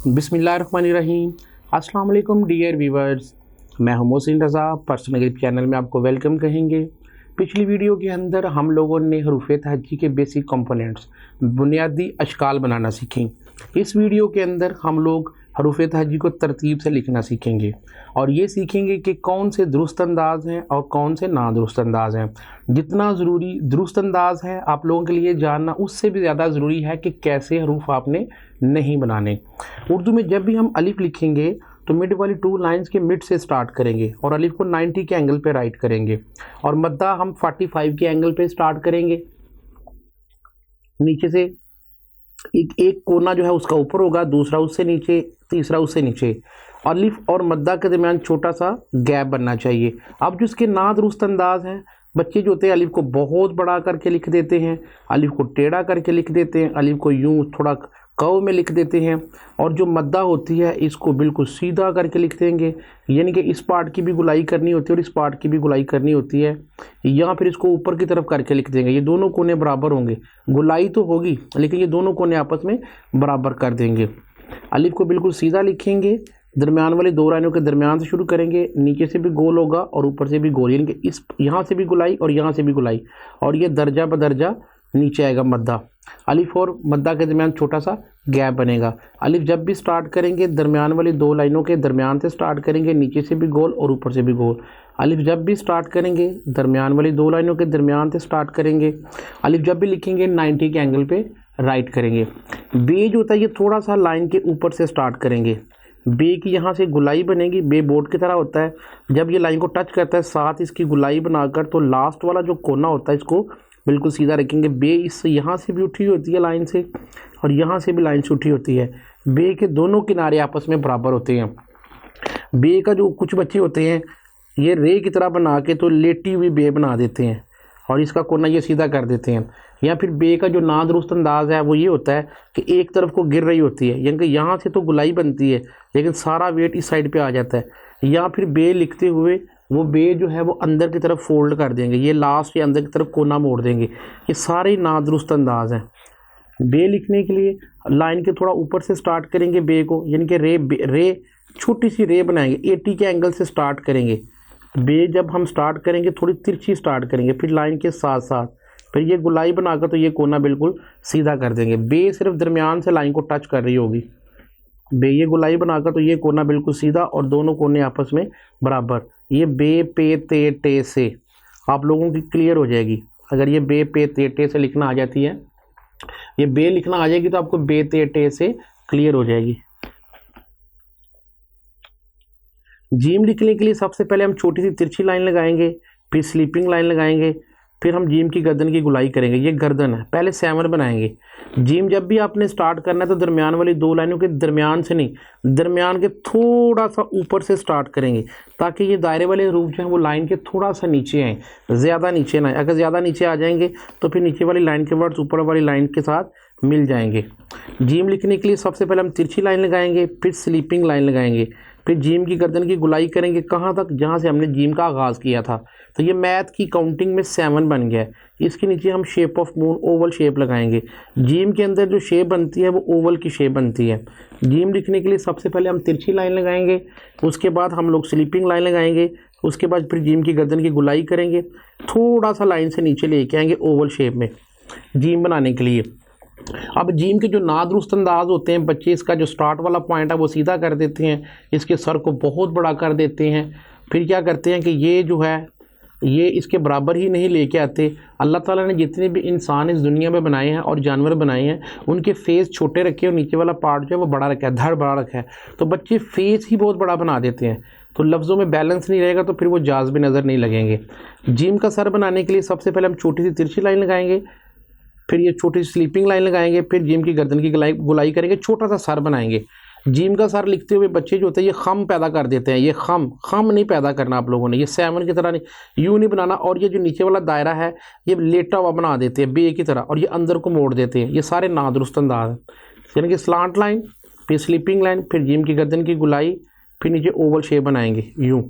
बिस्मिल्लाहिर्रहमानिर्रहीम। अस्सलाम वालेकुम डियर व्यूवर्स, मैं हूं मोहसिन रज़ा। पर्सनल ग्रिप चैनल में आपको वेलकम कहेंगे। पिछली वीडियो के अंदर हम लोगों ने हरूफ़े तहज्जी के बेसिक कंपोनेंट्स, बुनियादी अशकाल बनाना सीखें। इस वीडियो के अंदर हम लोग हरूफ़े तहज्जी को तरतीब से लिखना सीखेंगे और ये सीखेंगे कि कौन से दुरुस्त अंदाज़ हैं और कौन से ना दुरुस्त अंदाज़ हैं। जितना ज़रूरी दुरुस्त अंदाज़ है आप लोगों के लिए जानना, उससे भी ज़्यादा ज़रूरी है कि कैसे हरूफ आपने नहीं बनाने। उर्दू में जब भी हम अलिफ लिखेंगे तो मिड वाली 2 लाइंस के मिड से स्टार्ट करेंगे और अलिफ को 90 के एंगल पे राइट करेंगे और मद्दा हम 45 के एंगल पे स्टार्ट करेंगे। नीचे से एक कोना जो है उसका ऊपर होगा, दूसरा उससे नीचे, तीसरा उससे नीचे। अलिफ और मद्दा के दरमियान छोटा सा गैप बनना चाहिए। अब जो इसके ना दुरुस्त अंदाज हैं, बच्चे जो होते हैं अलिफ को बहुत बड़ा करके लिख देते हैं, अलिफ को टेढ़ा करके लिख देते हैं, अलिफ को यूं थोड़ा कर्व में लिख देते हैं और जो मद्दा होती है इसको बिल्कुल सीधा करके लिख देंगे। यानी कि इस पार्ट की भी गुलाई करनी होती है और इस पार्ट की भी गुलाई करनी होती है, या फिर इसको ऊपर की तरफ करके लिख देंगे। ये दोनों कोने बराबर होंगे, गुलाई तो होगी लेकिन ये दोनों कोने आपस में बराबर कर देंगे। अलिफ को बिल्कुल सीधा लिखेंगे, दरमियान वाली 2 लाइनों के दरमियान से शुरू करेंगे, नीचे से भी गोल होगा और ऊपर से भी गोल, यानी कि इस यहाँ से भी गुलाई और यहाँ से भी गुलाई, और ये दर्जा बदर्जा नीचे आएगा मद्दा। अलिफ और मद्दा के दरमियान छोटा सा गैप बनेगा। अलिफ जब भी स्टार्ट करेंगे दरमियान वाली 2 लाइनों के दरमियान से स्टार्ट करेंगे, नीचे से भी गोल और ऊपर से भी गोल। अलिफ जब भी स्टार्ट करेंगे दरमियान वाली 2 लाइनों के दरमियान से स्टार्ट करेंगे। अलिफ जब भी लिखेंगे 90 के एंगल पे राइट करेंगे। बे जो होता है ये थोड़ा सा लाइन के ऊपर से स्टार्ट करेंगे। बे की यहाँ से गुलाई बनेगी, बे बोर्ड की तरह होता है। जब ये लाइन को टच करता है साथ इसकी गुलाई बनाकर, तो लास्ट वाला जो कोना होता है इसको बिल्कुल सीधा रखेंगे। बे इससे यहाँ से भी उठी होती है लाइन से और यहाँ से भी लाइन से उठी होती है। बे के दोनों किनारे आपस में बराबर होते हैं। बे का जो कुछ बच्चे होते हैं ये रे की तरह बना के तो लेटी हुई बे बना देते हैं और इसका कोना ये सीधा कर देते हैं। या फिर बे का जो नादुरुस्त अंदाज है वो ये होता है कि एक तरफ को गिर रही होती है, यानी कि यहाँ से तो गुलाई बनती है लेकिन सारा वेट इस साइड पे आ जाता है। या फिर बे लिखते हुए वो बे जो है वो अंदर की तरफ फोल्ड कर देंगे, ये लास्ट या अंदर की तरफ कोना मोड़ देंगे। ये सारे नादुरुस्त अंदाज हैं। बे लिखने के लिए लाइन के थोड़ा ऊपर से स्टार्ट करेंगे बे को, यानी कि रे छोटी सी रे बनाएंगे, 80 के एंगल से स्टार्ट करेंगे। बे जब हम स्टार्ट करेंगे थोड़ी तिरछी स्टार्ट करेंगे, फिर लाइन के साथ साथ फिर ये गुलाई बनाकर तो ये कोना बिल्कुल सीधा कर देंगे। बे सिर्फ दरमियान से लाइन को टच कर रही होगी, बे ये गुलाई बनाकर तो ये कोना बिल्कुल सीधा और दोनों कोने आपस में बराबर। ये बे पे ते टे से आप लोगों की क्लियर हो जाएगी। अगर ये बे पे ते टे से लिखना आ जाती है, ये बे लिखना आ जाएगी तो आपको बे ते टे से क्लियर हो जाएगी। जीम लिखने के लिए सबसे पहले हम छोटी सी तिरछी लाइन लगाएंगे, फिर स्लीपिंग लाइन लगाएंगे, फिर हम जीम की गर्दन की गुलाई करेंगे। ये गर्दन है, पहले 7 बनाएंगे। जीम जब भी आपने स्टार्ट करना है तो दरमियान वाली 2 लाइनों के दरमियान से नहीं, दरमियान के थोड़ा सा ऊपर से स्टार्ट करेंगे ताकि ये दायरे वाले रूप जो है वो लाइन के थोड़ा सा नीचे आएँ, ज़्यादा नीचे ना आए। अगर ज़्यादा नीचे आ जाएंगे तो फिर नीचे वाली लाइन के वर्ड्स ऊपर वाली लाइन के साथ मिल जाएंगे। जीम लिखने के लिए सबसे पहले हम तिरछी लाइन लगाएंगे, फिर स्लीपिंग लाइन लगाएंगे, फिर जीम की गर्दन की गुलाई करेंगे कहाँ तक, जहाँ से हमने जीम का आगाज़ किया था। तो ये मैथ की काउंटिंग में 7 बन गया है। इसके नीचे हम shape of moon Oval shape लगाएंगे। जीम के अंदर जो शेप बनती है वो ओवल की शेप बनती है। जीम लिखने के लिए सबसे पहले हम तिरछी लाइन लगाएंगे, उसके बाद हम लोग स्लीपिंग लाइन लगाएंगे, उसके बाद फिर जीम की गर्दन की गुलाई करेंगे, थोड़ा सा लाइन से नीचे लेके आएंगे ओवल शेप में जीम बनाने के लिए। अब जीम के जो नादुरुस्त अंदाज होते हैं बच्चे, इसका जो स्टार्ट वाला पॉइंट है वो सीधा कर देते हैं, इसके सर को बहुत बड़ा कर देते हैं। फिर क्या करते हैं कि ये जो है ये इसके बराबर ही नहीं लेके आते। अल्लाह ताला ने जितने भी इंसान इस दुनिया में बनाए हैं और जानवर बनाए हैं उनके फेस छोटे रखे और नीचे वाला पार्ट जो है वो बड़ा रखा है, धड़ बड़ा रखा है, तो बच्चे फेस ही बहुत बड़ा बना देते हैं। तो लफ्ज़ों में बैलेंस नहीं रहेगा तो फिर वो जाज भी नज़र नहीं लगेंगे। जीम का सर बनाने के लिए सबसे पहले हम छोटी सी तिरछी लाइन लगाएंगे, फिर ये छोटी सी स्लीपिंग लाइन लगाएंगे, फिर जीम की गर्दन की गुलाई करेंगे, छोटा सा सर बनाएंगे। जीम का सर लिखते हुए बच्चे जो होते हैं ये खम पैदा कर देते हैं। ये खम नहीं पैदा करना आप लोगों ने, ये 7 की तरह नहीं, यूँ नहीं बनाना। और ये जो नीचे वाला दायरा है ये लेटा हुआ बना देते हैं बे की तरह और ये अंदर को मोड़ देते हैं। ये सारे नादुरुस्त अंदाज हैं। यानी कि स्लांट लाइन, फिर स्लीपिंग लाइन, फिर जीम की गर्दन की गुलाई, फिर नीचे ओवल शेप बनाएंगे, यूँ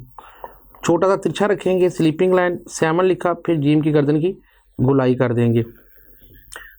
छोटा सा तिरछा रखेंगे, स्लीपिंग लाइन 7 लिखा, फिर जीम की गर्दन की गुलाई कर देंगे।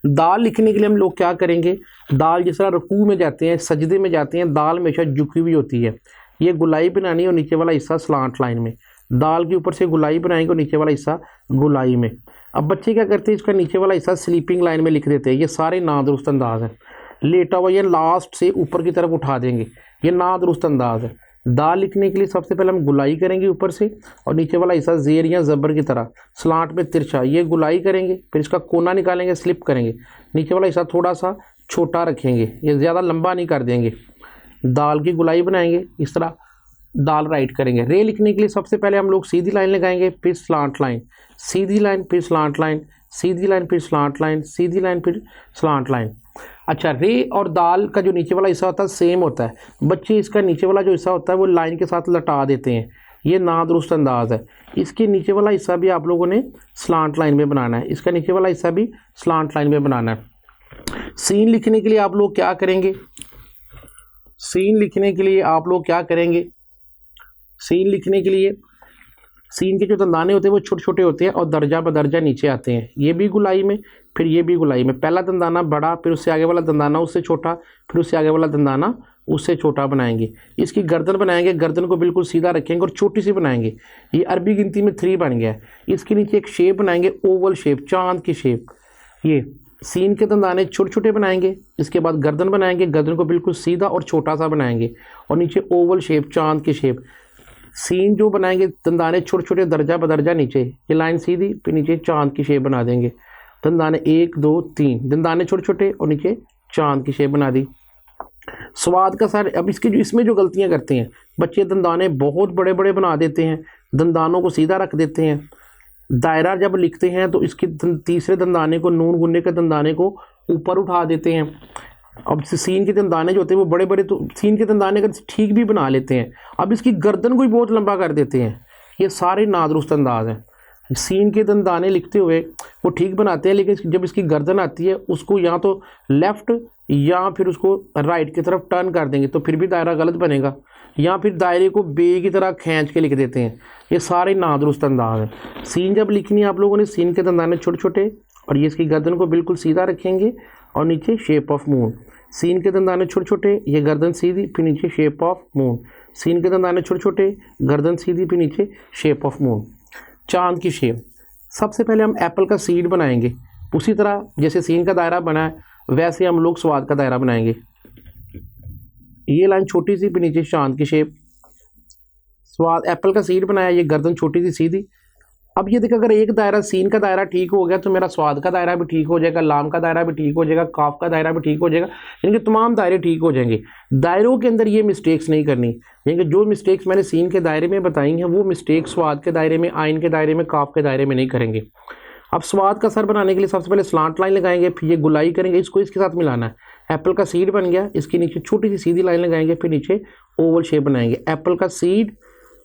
दाल लिखने के लिए हम लोग क्या करेंगे, दाल जिस तरह रुकू में जाते हैं, सजदे में जाते हैं, दाल हमेशा झुकी हुई होती है। ये गुलाई बनानी है और नीचे वाला हिस्सा स्लांट लाइन में, दाल के ऊपर से गुलाई बनाएंगे और नीचे वाला हिस्सा गुलाई में। अब बच्चे क्या करते हैं, इसका नीचे वाला हिस्सा स्लीपिंग लाइन में लिख देते हैं। ये सारे नादुरुस्त अंदाज हैं। लेटा हुआ ये लास्ट से ऊपर की तरफ उठा देंगे, ये नादुरुस्त अंदाज है। दाल लिखने के लिए सबसे पहले हम गुलाई करेंगे ऊपर से, और नीचे वाला हिस्सा जेर या ज़बर की तरह स्लांट में तिरछा, ये गुलाई करेंगे। फिर इसका कोना निकालेंगे, स्लिप करेंगे, नीचे वाला हिस्सा थोड़ा सा छोटा रखेंगे, ये ज़्यादा लंबा नहीं कर देंगे। दाल की गुलाई बनाएंगे, इस तरह दाल राइट करेंगे। रे लिखने के लिए सबसे पहले हम लोग सीधी लाइन लगाएंगे, फिर स्लांट लाइन, सीधी लाइन, फिर स्लांट लाइन, सीधी लाइन, फिर स्लांट लाइन, सीधी लाइन, फिर स्लांट लाइन। अच्छा, रे और दाल का जो नीचे वाला हिस्सा होता है सेम होता है। बच्चे इसका नीचे वाला जो हिस्सा होता है वो लाइन के साथ लटा देते हैं, ये नादुरुस्त अंदाज है। इसके नीचे वाला हिस्सा भी आप लोगों ने स्लांट लाइन में बनाना है, इसका नीचे वाला हिस्सा भी स्लांट लाइन में बनाना है। सीन लिखने के लिए आप लोग क्या करेंगे, सीन लिखने के लिए आप लोग क्या करेंगे, सीन लिखने के लिए सीन के जो दंदाने होते हैं वो छोटे छोटे होते हैं और दर्जा बदर्जा नीचे आते हैं। ये भी गुलाई में, फिर ये भी गुलाई में। पहला दंदाना बड़ा, फिर उससे आगे वाला दंदाना उससे छोटा, फिर उससे आगे वाला दंदाना उससे छोटा बनाएंगे। इसकी गर्दन बनाएंगे, गर्दन को बिल्कुल सीधा रखेंगे और छोटी सी बनाएंगे। ये अरबी गिनती में 3 बन गया है। इसके नीचे एक शेप बनाएंगे, ओवल शेप, चांद की शेप। ये सीन के दंदाने छोटे छोटे बनाएंगे, इसके बाद गर्दन बनाएंगे, गर्दन को बिल्कुल सीधा और छोटा सा बनाएंगे, और नीचे ओवल शेप, चांद की शेप। सीन जो बनाएंगे, दंदाने छोटे छोटे दर्जा बदर्जा नीचे, ये लाइन सीधी, फिर नीचे चांद की शेप बना देंगे। दंदाने 1 2 3, दंदाने छोटे छोटे और नीचे चांद की शेप बना दी। स्वाद का सर, अब इसमें जो गलतियां करते हैं बच्चे, दंदाने बहुत बड़े बड़े बना देते हैं, दंदानों को सीधा रख देते हैं। दायरा जब लिखते हैं तो इसके तीसरे दंदाने को, नून गुन्ने के दंदाने को ऊपर उठा देते हैं। अब सीन के दंदाने जो होते हैं वो बड़े बड़े, तो सीन के दंदाने का ठीक भी बना लेते हैं, अब इसकी गर्दन को भी बहुत लंबा कर देते हैं। ये सारे नादुरुस्त अंदाज हैं। सीन के दंदाने लिखते हुए वो ठीक बनाते हैं, लेकिन जब इसकी गर्दन आती है उसको या तो लेफ़्ट या फिर उसको राइट की तरफ टर्न कर देंगे तो फिर भी दायरा गलत बनेगा, या फिर दायरे को बे की तरह खींच के लिख देते हैं। ये सारे नादुरुस्त अंदाज हैं। सीन जब लिखनी है आप लोगों ने, सीन के दंदाने छोटे छोटे और ये इसकी गर्दन को बिल्कुल सीधा रखेंगे और नीचे शेप ऑफ मून। सीन के दंदाने छोटे छोटे, ये गर्दन सीधी, फिर नीचे शेप ऑफ मून। सीन के दंदाने छोटे छोटे, गर्दन सीधी, फिर नीचे शेप ऑफ मून। चांद की शेप, सबसे पहले हम एप्पल का सीड बनाएंगे, उसी तरह जैसे सीन का दायरा बना है वैसे हम लोग स्वाद का दायरा बनाएंगे। ये लाइन छोटी सी, फिर नीचे चांद की शेप। स्वाद एप्पल का सीड बनाया, ये गर्दन छोटी सी सीधी। अब ये देखो, अगर एक दायरा सीन का दायरा ठीक हो गया तो मेरा स्वाद का दायरा भी ठीक हो जाएगा, लाम का दायरा भी ठीक हो जाएगा, काफ का दायरा भी ठीक हो जाएगा, यानी कि तमाम दायरे ठीक हो जाएंगे। दायरों के अंदर ये मिस्टेक्स नहीं करनी, यानी कि जो मिस्टेक्स मैंने सीन के दायरे में बताई हैं वो मिस्टेक स्वाद के दायरे में, आइन के दायरे में, काफ के दायरे में नहीं करेंगे। अब स्वाद का सर बनाने के लिए सबसे पहले स्लांट लाइन लगाएंगे, फिर ये गुलाई करेंगे, इसको इसके साथ मिलाना है। एप्पल का सीड बन गया, इसके नीचे छोटी सी सीधी लाइन लगाएंगे, फिर नीचे ओवल शेप बनाएंगे। एप्पल का सीड,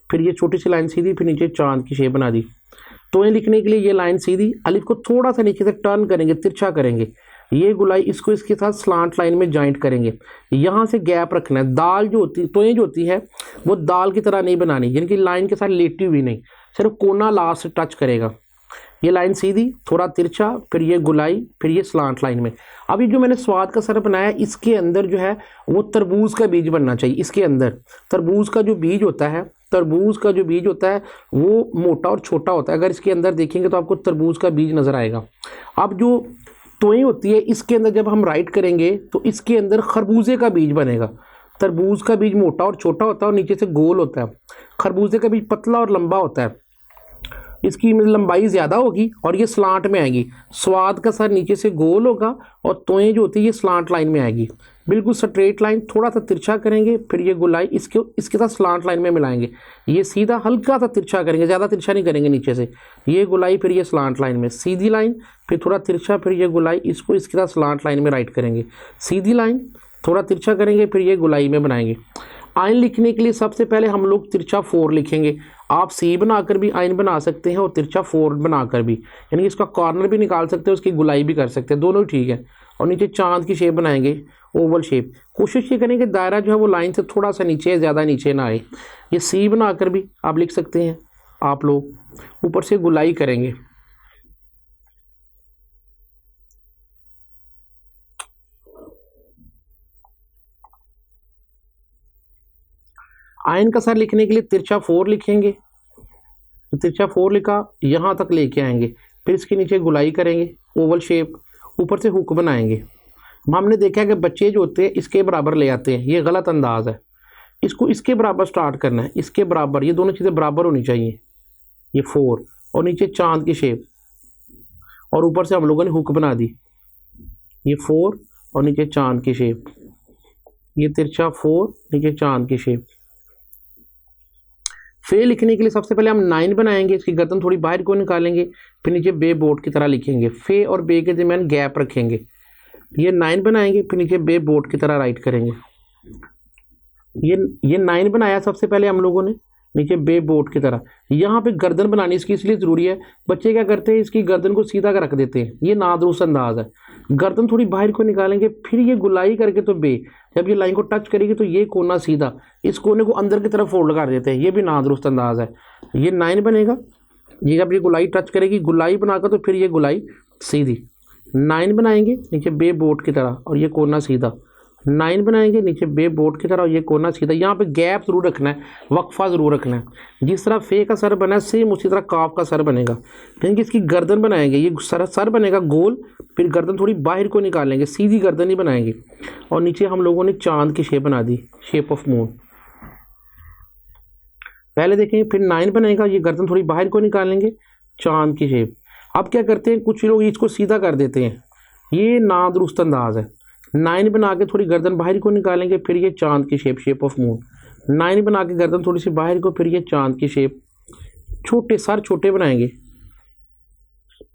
फिर ये छोटी सी लाइन सीधी, फिर नीचे चांद की शेप बना दी। तो ये लिखने के लिए ये लाइन सीधी, अलिफ को थोड़ा सा नीचे से टर्न करेंगे, तिरछा करेंगे। ये गुलाई इसको इसके साथ स्लांट लाइन में जॉइंट करेंगे, यहाँ से गैप रखना है। दाल जो होती, तो ये जो होती है वो दाल की तरह नहीं बनानी, यानी कि लाइन के साथ लेटी हुई नहीं, सिर्फ कोना लास्ट टच करेगा। ये लाइन सीधी, थोड़ा तिरछा, फिर ये गुलाई, फिर ये स्लांट लाइन में। अभी जो मैंने स्वाद का सर बनाया, इसके अंदर जो है वो तरबूज का बीज बनना चाहिए। इसके अंदर तरबूज का जो बीज होता है, तरबूज का जो बीज होता है वो मोटा और छोटा होता है। अगर इसके अंदर देखेंगे तो आपको तरबूज का बीज नज़र आएगा। अब जो तोई होती है, इसके अंदर जब हम राइट करेंगे तो इसके अंदर खरबूजे का बीज बनेगा। तरबूज का बीज मोटा और छोटा होता है और नीचे से गोल होता है। खरबूजे का बीज पतला और लंबा होता है, इसकी लंबाई ज़्यादा होगी और ये स्लांट में आएगी। स्वाद का सर नीचे से गोल होगा और तोएं जो होती है ये स्लांट लाइन में आएगी, बिल्कुल स्ट्रेट लाइन, थोड़ा सा तिरछा करेंगे, फिर ये गुलाई इसके साथ स्लांट लाइन में मिलाएंगे। ये सीधा हल्का सा तिरछा करेंगे, ज़्यादा तिरछा नहीं करेंगे नीचे से। ये गुलाई, फिर ये स्लांट लाइन में, सीधी लाइन, फिर थोड़ा तिरछा, फिर ये गुलाई, इसको इसके साथ स्लांट लाइन में राइट करेंगे। सीधी लाइन, थोड़ा तिरछा करेंगे, फिर ये गुलाई में बनाएंगे। आइन लिखने के लिए सबसे पहले हम लोग तिरछा 4 लिखेंगे। आप सी बनाकर भी आइन बना सकते हैं और तिरछा 4 बनाकर भी, यानी कि इसका कॉर्नर भी निकाल सकते हैं, उसकी गुलाई भी कर सकते हैं, दोनों ही ठीक है। और नीचे चांद की शेप बनाएंगे, ओवल शेप। कोशिश ये करें कि दायरा जो है वो लाइन से थोड़ा सा नीचे, ज़्यादा नीचे ना आए। ये सी बनाकर भी आप लिख सकते हैं। आप लोग ऊपर से गुलाई करेंगे, आयन का सर लिखने के लिए तिरछा 4 लिखेंगे, तो तिरछा 4 लिखा, यहाँ तक लेके आएंगे, फिर इसके नीचे गुलाई करेंगे ओवल शेप, ऊपर से हुक बनाएंगे। हमने देखा है कि बच्चे जो होते हैं इसके बराबर ले आते हैं, ये गलत अंदाज है। इसको इसके बराबर स्टार्ट करना है, इसके बराबर, ये दोनों चीज़ें बराबर होनी चाहिए। ये 4 और नीचे चांद की शेप, और ऊपर से हम लोगों ने हुक बना दी। ये 4 और नीचे चांद की शेप, ये तिरछा 4 नीचे चांद की शेप। फे लिखने के लिए सबसे पहले हम 9 बनाएंगे, इसकी गर्दन थोड़ी बाहर को निकालेंगे, फिर नीचे बे बोट की तरह लिखेंगे। फे और बे के दरमियान गैप रखेंगे, ये 9 बनाएंगे, फिर नीचे बे बोट की तरह राइट करेंगे। ये 9 बनाया सबसे पहले हम लोगों ने, नीचे बे बोट की तरह। यहाँ पे गर्दन बनानी इसकी इसलिए ज़रूरी है, बच्चे क्या करते हैं इसकी गर्दन को सीधा कर रख देते हैं, ये नादुरुस्त अंदाज है। गर्दन थोड़ी बाहर को निकालेंगे, फिर ये गुलाई करके तो बे, जब ये लाइन को टच करेगी तो ये कोना सीधा, इस कोने को अंदर की तरफ फोल्ड कर देते हैं, ये भी नादुरुस्त अंदाज है। ये 9 बनेगा, ये जब ये गुलाई टच करेगी, गुलाई बनाकर तो फिर ये गुलाई सीधी। 9 बनाएंगे नीचे बे बोट की तरह, और ये कोना सीधा। 9 बनाएंगे नीचे बे बोट की तरह, और ये कोना सीधा। यहाँ पे गैप जरूर रखना है, वक्फा जरूर रखना है। जिस तरह फे का सर बना है सेम उसी तरह काफ का सर बनेगा। क्योंकि इसकी गर्दन बनाएंगे, ये सर बनेगा गोल, फिर गर्दन थोड़ी बाहर को निकालेंगे, सीधी गर्दन ही बनाएंगे। और नीचे हम लोगों ने चांद की शेप बना दी, शेप ऑफ मून। पहले देखें, फिर 9 बनेगा, ये गर्दन थोड़ी बाहर को निकालेंगे, चांद की शेप। अब क्या करते हैं, कुछ लोग इसको सीधा कर देते हैं, ये नादुरुस्त अंदाज है। 9 बना के थोड़ी गर्दन बाहर को निकालेंगे, फिर ये चांद की शेप, शेप ऑफ मून। 9 बना के गर्दन थोड़ी सी बाहर को, फिर ये चांद की शेप। छोटे सर छोटे बनाएंगे,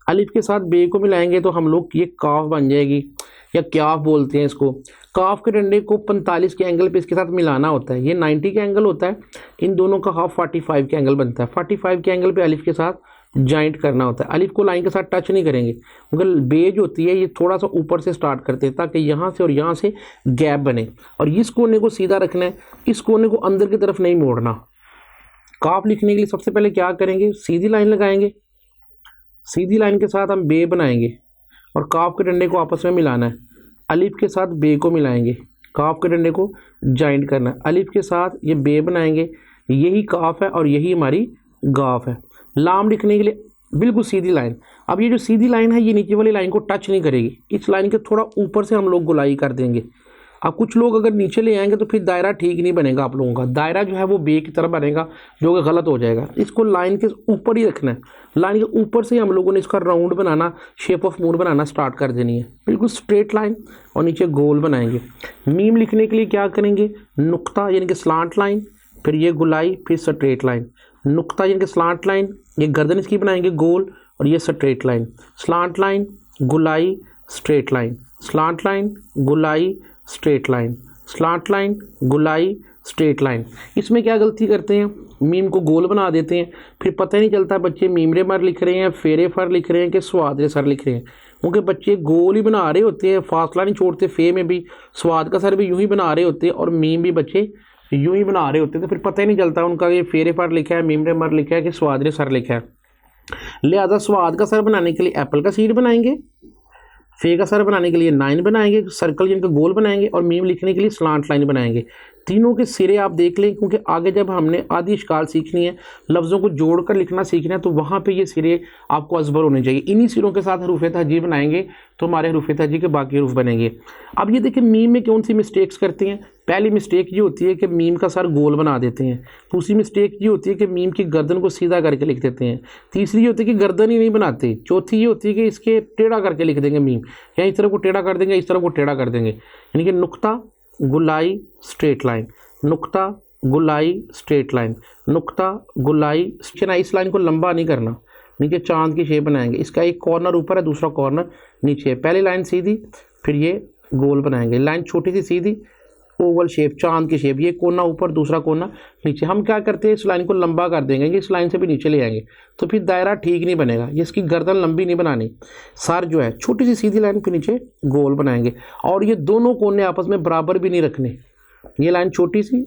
अलिफ के साथ बे को मिलाएंगे तो हम लोग ये काफ बन जाएगी, या क्याफ बोलते हैं इसको। काफ के डंडे को 45 के एंगल पे इसके साथ मिलाना होता है, ये 90 के एंगल होता है, इन दोनों का हाफ 45 के एंगल बनता है। 45 के एंगल पे अलिफ के साथ जॉइंट करना होता है। अलिफ को लाइन के साथ टच नहीं करेंगे, क्योंकि बेज होती है ये थोड़ा सा ऊपर से स्टार्ट करते हैं, ताकि यहाँ से और यहाँ से गैप बने। और इस कोने को सीधा रखना है, इस कोने को अंदर की तरफ नहीं मोड़ना। काफ लिखने के लिए सबसे पहले क्या करेंगे, सीधी लाइन लगाएंगे, सीधी लाइन के साथ हम बे बनाएंगे, और काफ के डंडे को आपस में मिलाना है। अलिफ के साथ बे को मिलाएंगे, काफ के डंडे को जॉइंट करना है। अलिफ के साथ ये बे बनाएंगे, यही काफ है और यही हमारी गाफ है। लाम लिखने के लिए बिल्कुल सीधी लाइन। अब ये जो सीधी लाइन है ये नीचे वाली लाइन को टच नहीं करेगी, इस लाइन के थोड़ा ऊपर से हम लोग गुलाई कर देंगे। अब कुछ लोग अगर नीचे ले आएंगे तो फिर दायरा ठीक नहीं बनेगा आप लोगों का, दायरा जो है वो बे की तरह बनेगा, जो कि गलत हो जाएगा। इसको लाइन के ऊपर ही रखना है, लाइन के ऊपर से हम लोगों ने इसका round banana, shape of moon banana start कर देनी है, बिल्कुल स्ट्रेट लाइन, और नीचे गोल बनाएंगे। मीम लिखने के लिए क्या करेंगे, नुक्ता यानी कि स्लांट लाइन, फिर ये गुलाई, फिर स्ट्रेट लाइन। नुक्ता यानी कि स्लांट लाइन, ये गर्दन इसकी बनाएंगे गोल, और ये स्ट्रेट लाइन। स्लांट लाइन, गुलाई, स्ट्रेट लाइन, स्लांट लाइन, गुलाई, स्ट्रेट लाइन, स्लांट लाइन, गुलाई, स्ट्रेट लाइन। इसमें क्या गलती करते हैं, मीम को गोल बना देते हैं, फिर पता ही नहीं चलता बच्चे मीमरे मर लिख रहे हैं, फेरे फर लिख रहे हैं कि स्वादरे सर लिख रहे हैं, क्योंकि बच्चे गोल ही बना रहे होते हैं, फासला नहीं छोड़ते। फे में भी स्वाद का सर भी यूं ही बना रहे होते हैं, और मीम भी बच्चे यूं ही बना रहे होते हैं, तो फिर पता ही नहीं चलता उनका ये फेरे फर लिखा है, मीमरे मर लिखा है कि स्वादरे सर लिखा है। लिहाजा स्वाद का सर बनाने के लिए एप्पल का सीड बनाएंगे, फे का सर बनाने के लिए 9 बनाएंगे, सर्कल जिनका गोल बनाएंगे, और मीम लिखने के लिए स्लांट लाइन बनाएंगे। तीनों के सिरे आप देख लें, क्योंकि आगे जब हमने आदि इश्काल सीखनी है, लफ्ज़ों को जोड़कर लिखना सीखना है, तो वहाँ पे ये सिरे आपको अजबर होने चाहिए। इन्हीं सिरों के साथ हरूफ तहजी बनाएंगे तो हमारे हरूफ तहजी के बाकी हरूफ बनेंगे। अब ये देखिए मीम में कौन सी मिस्टेक्स करते हैं। पहली मिस्टेक ये होती है कि मीम का सर गोल बना देते हैं। दूसरी मिस्टेक ये होती है कि मीम की गर्दन को सीधा करके लिख देते हैं। तीसरी ये होती है कि गर्दन ही नहीं बनाते। चौथी ये होती है कि इसके टेढ़ा करके लिख देंगे मीम, या इस तरह को टेढ़ा कर देंगे, इस तरह को टेढ़ा कर देंगे। यानी कि नुक्ता, गुलाई, स्ट्रेट लाइन, नुक्ता, गुलाई, स्ट्रेट लाइन, नुक्ता, गुलाई। इस लाइन को लंबा नहीं करना, नीचे चांद की शेप बनाएंगे। इसका एक कॉर्नर ऊपर है, दूसरा कॉर्नर नीचे है। पहली लाइन सीधी, फिर ये गोल बनाएंगे। लाइन छोटी सी सीधी, ओवल शेप, चांद की शेप, ये कोना ऊपर, दूसरा कोना नीचे। हम क्या करते हैं, इस लाइन को लंबा कर देंगे, इस लाइन से भी नीचे ले आएंगे, तो फिर दायरा ठीक नहीं बनेगा। ये इसकी गर्दन लंबी नहीं बनानी, सर जो है छोटी सी सीधी लाइन, फिर नीचे गोल बनाएंगे। और ये दोनों कोने आपस में बराबर भी नहीं रखने। ये लाइन छोटी सी,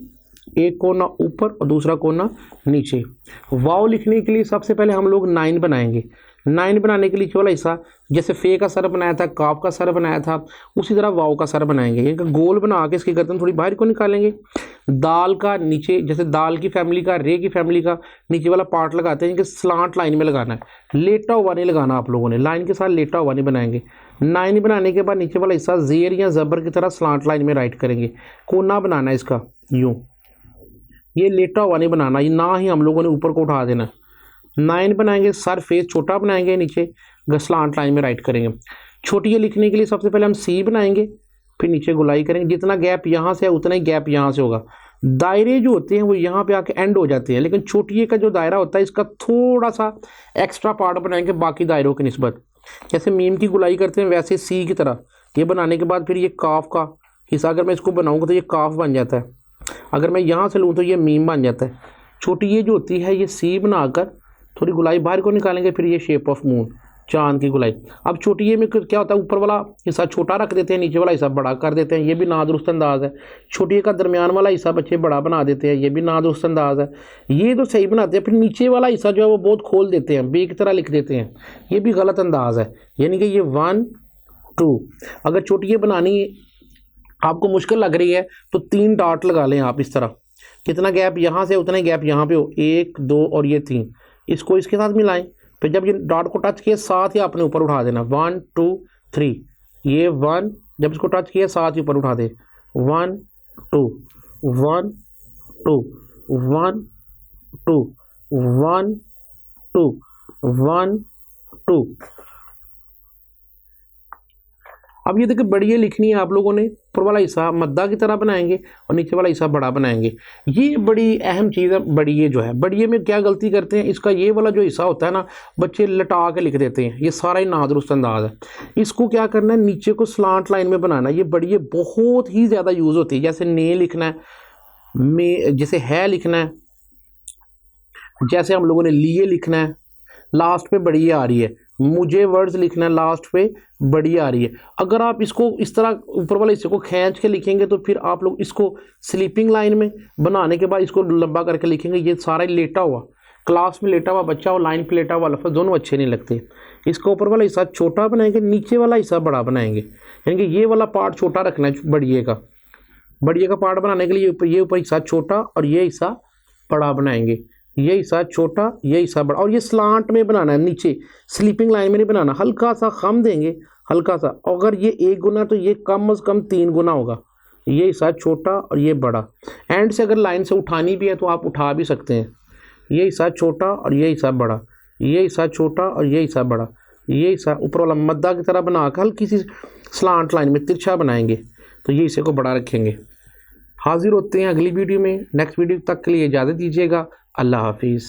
एक कोना ऊपर और दूसरा कोना नीचे। वाव लिखने के लिए सबसे पहले हम लोग 9 बनाएंगे, 9 बनाने के लिए नीचे वाला हिस्सा जैसे फे का सर बनाया था, काफ का सर बनाया था, उसी तरह वाव का सर बनाएंगे। इनका गोल बना के इसकी गर्दन थोड़ी बाहर को निकालेंगे। दाल का नीचे जैसे दाल की फैमिली का, रे की फैमिली का नीचे वाला पार्ट लगाते हैं, इनके स्लांट लाइन में लगाना है, लेटा हुआ नहीं लगाना आप लोगों ने, लाइन के साथ लेटा हुआ नहीं बनाएंगे। 9 बनाने के बाद नीचे वाला हिस्सा जेर या ज़बर की तरह स्लांट लाइन में राइट करेंगे। कोना बनाना है इसका यूँ, ये लेटा हुआ नहीं बनाना, ये ना ही हम लोगों ने ऊपर को उठा देना। 9 बनाएंगे, सर फेस छोटा बनाएंगे, नीचे स्लांट लाइन में राइट करेंगे। छोटी ये लिखने के लिए सबसे पहले हम सी बनाएंगे, फिर नीचे गुलाई करेंगे। जितना गैप यहाँ से है उतना ही गैप यहाँ से होगा। दायरे जो होते हैं वो यहाँ पे आके एंड हो जाते हैं, लेकिन छोटी का जो दायरा होता है इसका थोड़ा सा एक्स्ट्रा पार्ट बनाएंगे बाकी दायरों की निस्बत। जैसे मीम की गुलाई करते हैं वैसे सी की तरह ये बनाने के बाद फिर ये काफ का हिस्सा अगर मैं इसको बनाऊँगा तो ये काफ बन जाता है, अगर मैं यहाँ से लूँ तो ये मीम बन जाता है। छोटी ये जो होती है ये सी बनाकर थोड़ी गुलाई बाहर को निकालेंगे, फिर ये शेप ऑफ मून, चांद की गुलाई। अब छोटी ये में क्या होता है, ऊपर वाला हिस्सा छोटा रख देते हैं, नीचे वाला हिस्सा बड़ा कर देते हैं, ये भी नादुरुस्त अंदाज है। छोटी का दरमियान वाला हिस्सा बच्चे बड़ा बना देते हैं, ये भी नादुरुस्त अंदाज है। ये तो सही बनाते हैं, फिर नीचे वाला हिस्सा जो है वो बहुत खोल देते हैं, बे की तरह लिख देते हैं, ये भी गलत अंदाज है। यानी कि ये 1 2, अगर छोटी ये बनानी आपको मुश्किल लग रही है तो 3 डॉट लगा लें आप इस तरह, कितना गैप यहाँ से उतना ही गैप यहाँ पे हो, 1 2 और ये 3, इसको इसके साथ मिलाएं। फिर जब ये डॉट को टच किया साथ ही आपने ऊपर उठा देना, 1 2 3, ये 1 जब इसको टच किया साथ ही ऊपर उठा दे, 1 2 1 2 1 2 1 2 1 2। अब ये देखिए बड़ी लिखनी है आप लोगों ने, ऊपर वाला हिस्सा मद्दा की तरह बनाएंगे और नीचे वाला हिस्सा बड़ा बनाएंगे। ये बड़ी अहम चीज़ है। बड़िए जो है, बड़िए में क्या गलती करते हैं, इसका ये वाला जो हिस्सा होता है ना बच्चे लटा के लिख देते हैं, ये सारा ही नादुरुस्त अंदाज है। इसको क्या करना है, नीचे को स्लांट लाइन में बनाना है। ये बड़िए बहुत ही ज़्यादा यूज़ होती है, जैसे ने लिखना है, में जैसे है लिखना है, जैसे हम लोगों ने लिए लिखना है, लास्ट पे बड़ी आ रही है, मुझे वर्ड्स लिखना है, लास्ट पे बड़ी आ रही है। अगर आप इसको इस तरह ऊपर वाले हिस्से को खींच के लिखेंगे तो फिर आप लोग इसको स्लीपिंग लाइन में बनाने के बाद इसको लंबा करके लिखेंगे, ये सारा लेटा हुआ, क्लास में लेटा हुआ बच्चा और लाइन पे लेटा हुआ लफ्ज़ दोनों अच्छे नहीं लगते। इसको ऊपर वाला हिस्सा छोटा बनाएंगे, नीचे वाला हिस्सा बड़ा बनाएंगे, यानी कि ये वाला पार्ट छोटा रखना है बड़िए का। बड़िए का पार्ट बनाने के लिए ये ऊपर हिस्सा छोटा और ये हिस्सा बड़ा बनाएंगे, ये हिस्सा छोटा ये हिस्सा बड़ा, और ये स्लांट में बनाना है, नीचे स्लीपिंग लाइन में नहीं बनाना। हल्का सा खम देंगे, हल्का सा, अगर ये 1 गुना तो ये कम से कम 3 गुना होगा। ये हिस्सा छोटा और ये बड़ा, एंड से अगर लाइन से उठानी भी है तो आप उठा भी सकते हैं। ये हिस्सा छोटा और ये हिस्सा बड़ा, ये हिस्सा छोटा और ये हिस्सा बड़ा, ये हिस्सा ऊपर वाला मद्दा की तरह बना कर हल्की सी स्लांट लाइन में तिरछा बनाएंगे, तो ये हिस्से को बड़ा रखेंगे। हाजिर होते हैं अगली वीडियो में। नेक्स्ट वीडियो तक के लिए इजाज़त दीजिएगा। अल्लाह हाफिज़।